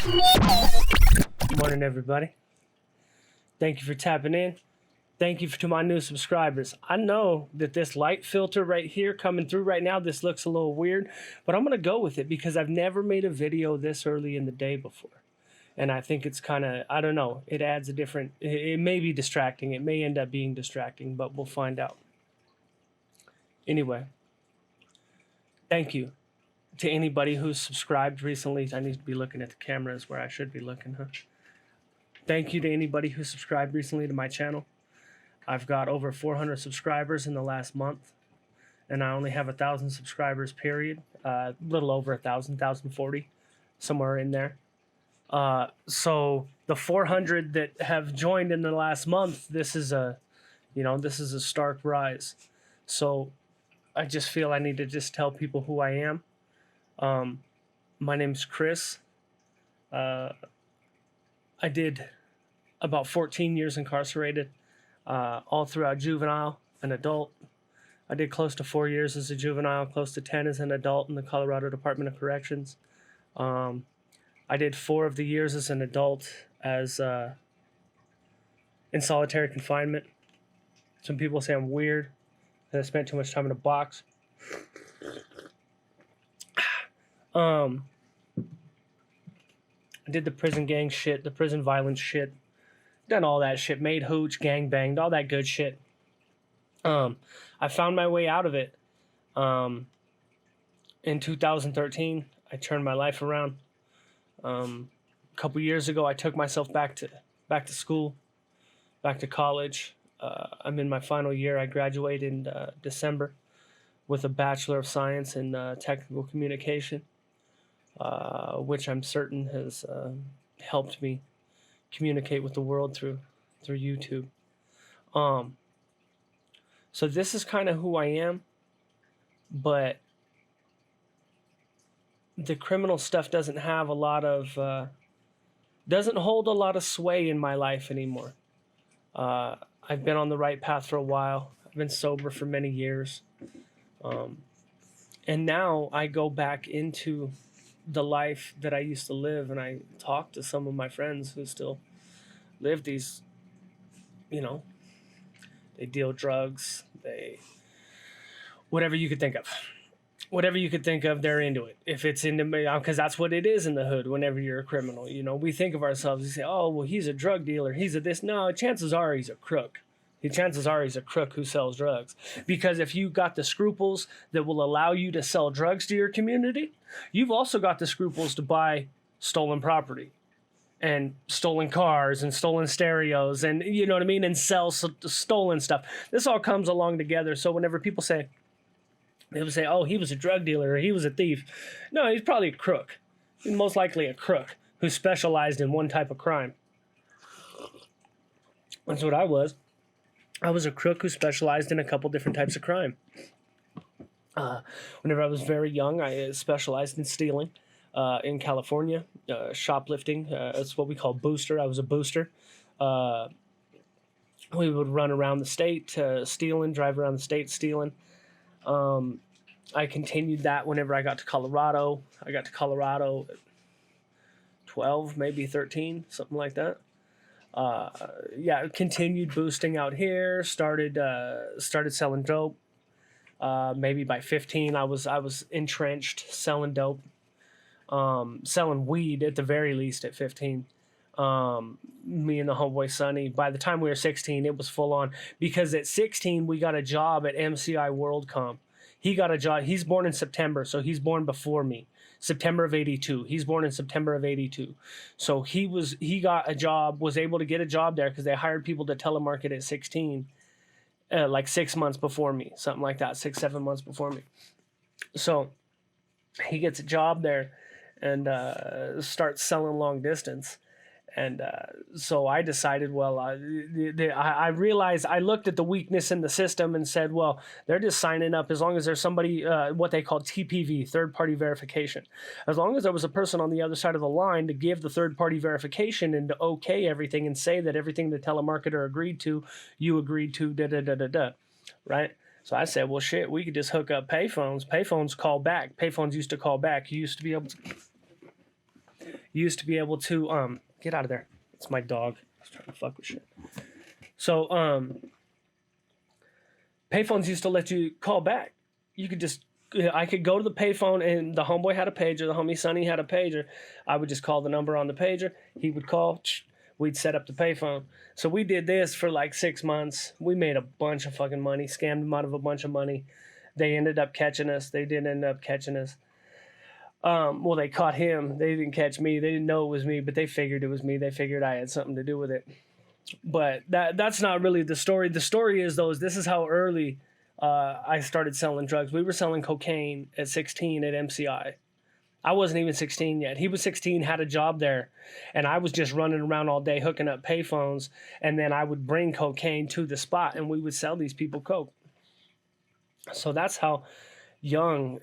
Good morning, everybody. Thank you for tapping in. Thank you to my new subscribers. I know that this light filter right here coming through right now, this looks a little weird, but I'm going to go with it because I've never made a video this early in the day before. And I think it's kind of, I don't know, it adds a different, it may be distracting. It may end up being distracting, but we'll find out. Anyway, thank you to anybody who's subscribed recently. I need to be looking at the cameras where I should be looking, huh? Thank you to anybody who subscribed recently to my channel. I've got over 400 subscribers in the last month, and I only have 1,000 subscribers, period. A little over 1,000, 1,040, somewhere in there. So the 400 that have joined in the last month, this is a stark rise. So I just feel I need to just tell people who I am. My name's Chris. I did about 14 years incarcerated, all throughout juvenile and adult. I did close to 4 years as a juvenile, close to 10 as an adult in the Colorado Department of Corrections. I did 4 of the years as an adult as in solitary confinement. Some people say I'm weird, that I spent too much time in a box. I did the prison gang shit, the prison violence shit, done all that shit, made hooch, gang banged, all that good shit. I found my way out of it. In 2013, I turned my life around. A couple years ago, I took myself back to school, back to college. I'm in my final year. I graduated in December with a Bachelor of Science in Technical Communication, which I'm certain has helped me communicate with the world through YouTube. So this is kind of who I am, but the criminal stuff doesn't have a lot of, doesn't hold a lot of sway in my life anymore. I've been on the right path for a while. I've been sober for many years. And now I go back into the life that I used to live, and I talk to some of my friends who still live these, they deal drugs, whatever you could think of. Whatever you could think of, they're into it. If it's into me, because that's what it is in the hood whenever you're a criminal. We think of ourselves, we say, oh, well, he's a drug dealer, he's a this. No, chances are he's a crook. Chances are he's a crook who sells drugs. Because if you got the scruples that will allow you to sell drugs to your community, you've also got the scruples to buy stolen property and stolen cars and stolen stereos and, you know what I mean, and sell stolen stuff. This all comes along together. So whenever people say, they would say, oh, he was a drug dealer or he was a thief. No, he's probably a crook. He's most likely a crook who specialized in one type of crime. That's what I was. I was a crook who specialized in a couple different types of crime. Whenever I was very young, I specialized in stealing in California, shoplifting. That's what we call booster. I was a booster. We would run around the state stealing, drive around the state stealing. I continued that whenever I got to Colorado. I got to Colorado at 12, maybe 13, something like that. Continued boosting out here, started selling dope. Maybe by 15, I was entrenched selling dope, selling weed at the very least at 15. Me and the homeboy Sonny, by the time we were 16, it was full on, because at 16, we got a job at MCI WorldCom. He got a job. He's born in September, so he's born before me. September of 82. He's born in September of 82. So he got a job, was able to get a job there because they hired people to telemarket at 16, like 6 months before me, something like that, 6-7 months before me. So he gets a job there and starts selling long distance. And so I decided, well, I realized, I looked at the weakness in the system and said, well, they're just signing up as long as there's somebody, what they call TPV, third-party verification. As long as there was a person on the other side of the line to give the third-party verification and to okay everything and say that everything the telemarketer agreed to, you agreed to, da-da-da-da-da, right? So I said, well, shit, we could just hook up payphones. Payphones call back. Payphones used to call back. You used to be able to You used to be able to get out of there. It's my dog. He's trying to fuck with shit. So payphones used to let you call back. You could just, I could go to the payphone, and the homeboy had a pager, the homie Sonny had a pager. I would just call the number on the pager. He would call. We'd set up the payphone. So we did this for like 6 months. We made a bunch of fucking money, scammed them out of a bunch of money. They ended up catching us. They didn't end up catching us. Well, they caught him. They didn't catch me. They didn't know it was me, but they figured it was me. They figured I had something to do with it. But that's not really the story. The story is, though, this is how early I started selling drugs. We were selling cocaine at 16 at MCI. I wasn't even 16 yet. He was 16, had a job there, and I was just running around all day hooking up payphones, and then I would bring cocaine to the spot, and we would sell these people coke. So that's how young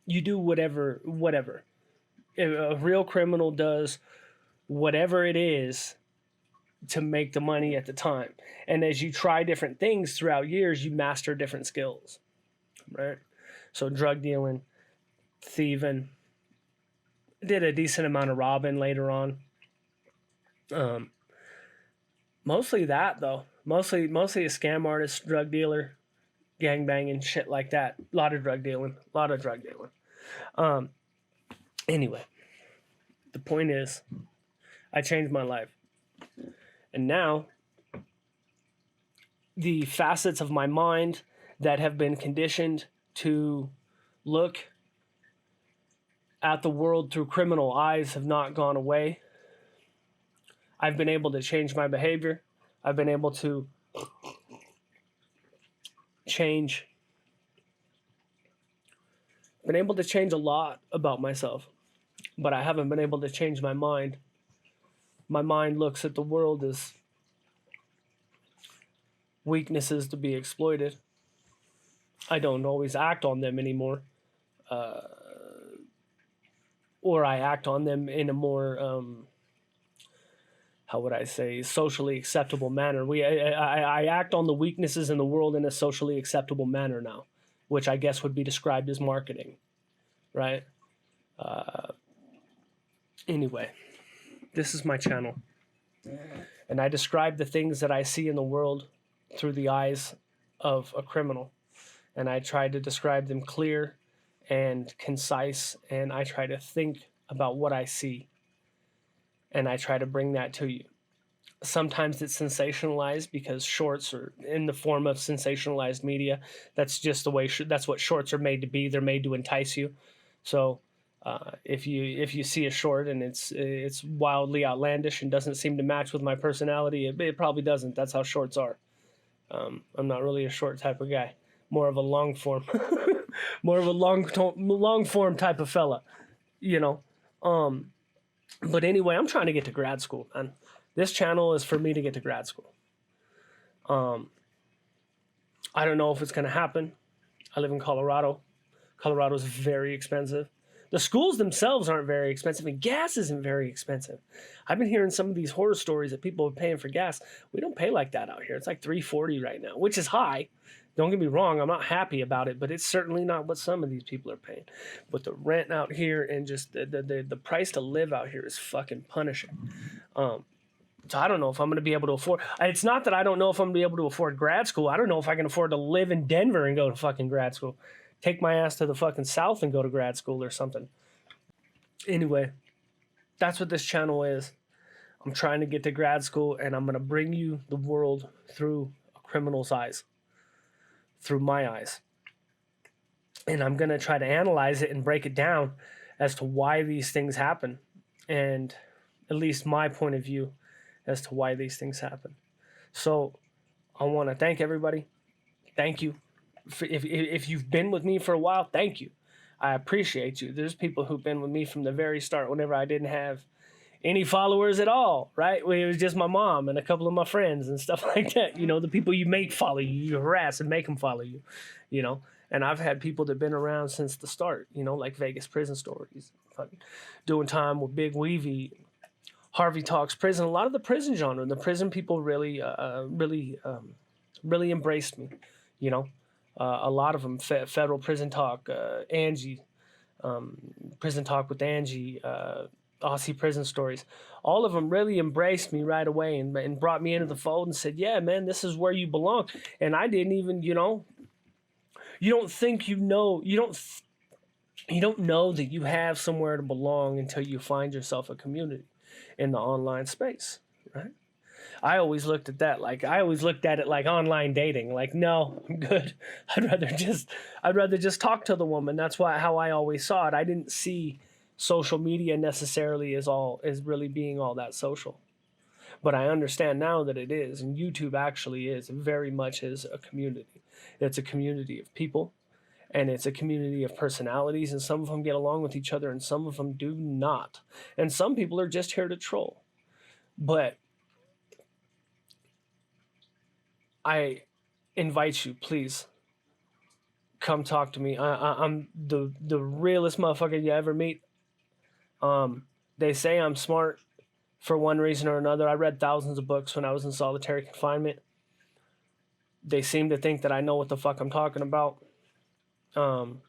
you do whatever. A real criminal does whatever it is to make the money at the time. And as you try different things throughout years, you master different skills, right? So drug dealing, thieving, did a decent amount of robbing later on. Mostly that, though. Mostly a scam artist, drug dealer, gang banging, shit like that. A lot of drug dealing. Anyway, the point is, I changed my life. And now, the facets of my mind that have been conditioned to look at the world through criminal eyes have not gone away. I've been able to change my behavior. I've been able to change a lot about myself, but I haven't been able to change my mind. My mind looks at the world as weaknesses to be exploited. I don't always act on them anymore. Or I act on them in a more, how would I say, socially acceptable manner. I act on the weaknesses in the world in a socially acceptable manner now, which I guess would be described as marketing, right? Anyway, this is my channel. And I describe the things that I see in the world through the eyes of a criminal. And I try to describe them clear and concise, and I try to think about what I see, and I try to bring that to you. Sometimes it's sensationalized because shorts are in the form of sensationalized media. That's just the way, that's what shorts are made to be. They're made to entice you. So if you see a short and it's wildly outlandish and doesn't seem to match with my personality, it probably doesn't. That's how shorts are. I'm not really a short type of guy. More of a long form. More of a long form type of fella, you know. But anyway, I'm trying to get to grad school, man. This channel is for me to get to grad school. I don't know if it's going to happen. I live in Colorado. Colorado's very expensive. The schools themselves aren't very expensive, and gas isn't very expensive. I've been hearing some of these horror stories that people are paying for gas. We don't pay like that out here. It's like $3.40 right now, which is high. Don't get me wrong, I'm not happy about it, but it's certainly not what some of these people are paying. But the rent out here and just the price to live out here is fucking punishing. So I don't know if I'm going to be able to afford. It's not that I don't know if I'm going to be able to afford grad school. I don't know if I can afford to live in Denver and go to fucking grad school. Take my ass to the fucking South and go to grad school or something. Anyway, that's what this channel is. I'm trying to get to grad school, and I'm going to bring you the world through a criminal's eyes. Through my eyes. And I'm going to try to analyze it and break it down as to why these things happen. And at least my point of view as to why these things happen. So I want to thank everybody. Thank you. If you've been with me for a while, thank you. I appreciate you. There's people who've been with me from the very start whenever I didn't have any followers at all, right? It was just my mom and a couple of my friends and stuff like that. You know, the people you make follow you, you harass and make them follow you, you know. And I've had people that have been around since the start, you know, like Vegas Prison Stories, fucking doing time with Big Weavy, Harvey Talks Prison. A lot of the prison genre, and the prison people really embraced me, you know. A lot of them, Federal Prison Talk, Angie, Prison Talk with Angie, Aussie Prison Stories. All of them really embraced me right away and brought me into the fold and said, yeah, man, this is where you belong. And I didn't even, you don't think you know, you don't know that you have somewhere to belong until you find yourself a community in the online space, right? I always looked at that I always looked at it like online dating. Like, no, I'm good. I'd rather just talk to the woman. That's how I always saw it. I didn't see social media necessarily as really being all that social. But I understand now that it is, and YouTube actually is very much is a community. It's a community of people, and it's a community of personalities, and some of them get along with each other and some of them do not. And some people are just here to troll. But I invite you, please, come talk to me. I'm the realest motherfucker you ever meet. They say I'm smart for one reason or another. I read thousands of books when I was in solitary confinement. They seem to think that I know what the fuck I'm talking about. And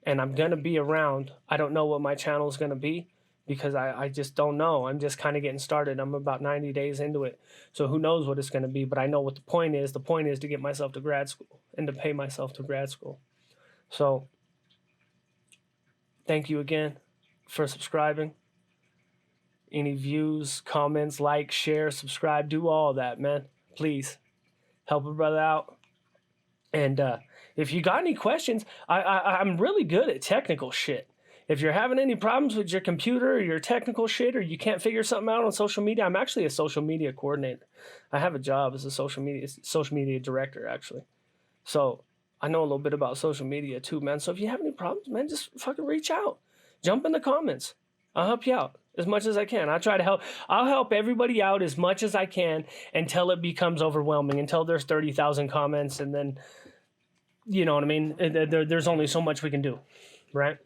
I'm going to be around. I don't know what my channel is going to be because I just don't know. I'm just kind of getting started. I'm about 90 days into it. So who knows what it's going to be, but I know what the point is. The point is to get myself to grad school and to pay myself to grad school. So thank you again for subscribing. Any views, comments, like, share, subscribe, do all that, man. Please help a brother out. And if you got any questions, I'm really good at technical shit. If you're having any problems with your computer or your technical shit, or you can't figure something out on social media, I'm actually a social media coordinator. I have a job as a social media director, actually. So I know a little bit about social media too, man. So if you have any problems, man, just fucking reach out. Jump in the comments. I'll help you out as much as I can. I try to help. I'll help everybody out as much as I can until it becomes overwhelming, until there's 30,000 comments, and then, you know what I mean? There's only so much we can do, right?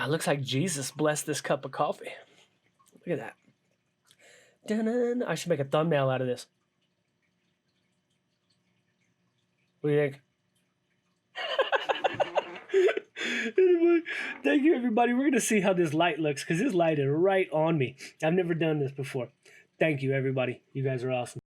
Looks like Jesus blessed this cup of coffee. Look at that. Dun-dun. I should make a thumbnail out of this. What do you think? Anyway, thank you, everybody. We're going to see how this light looks, because this light is right on me. I've never done this before. Thank you, everybody. You guys are awesome.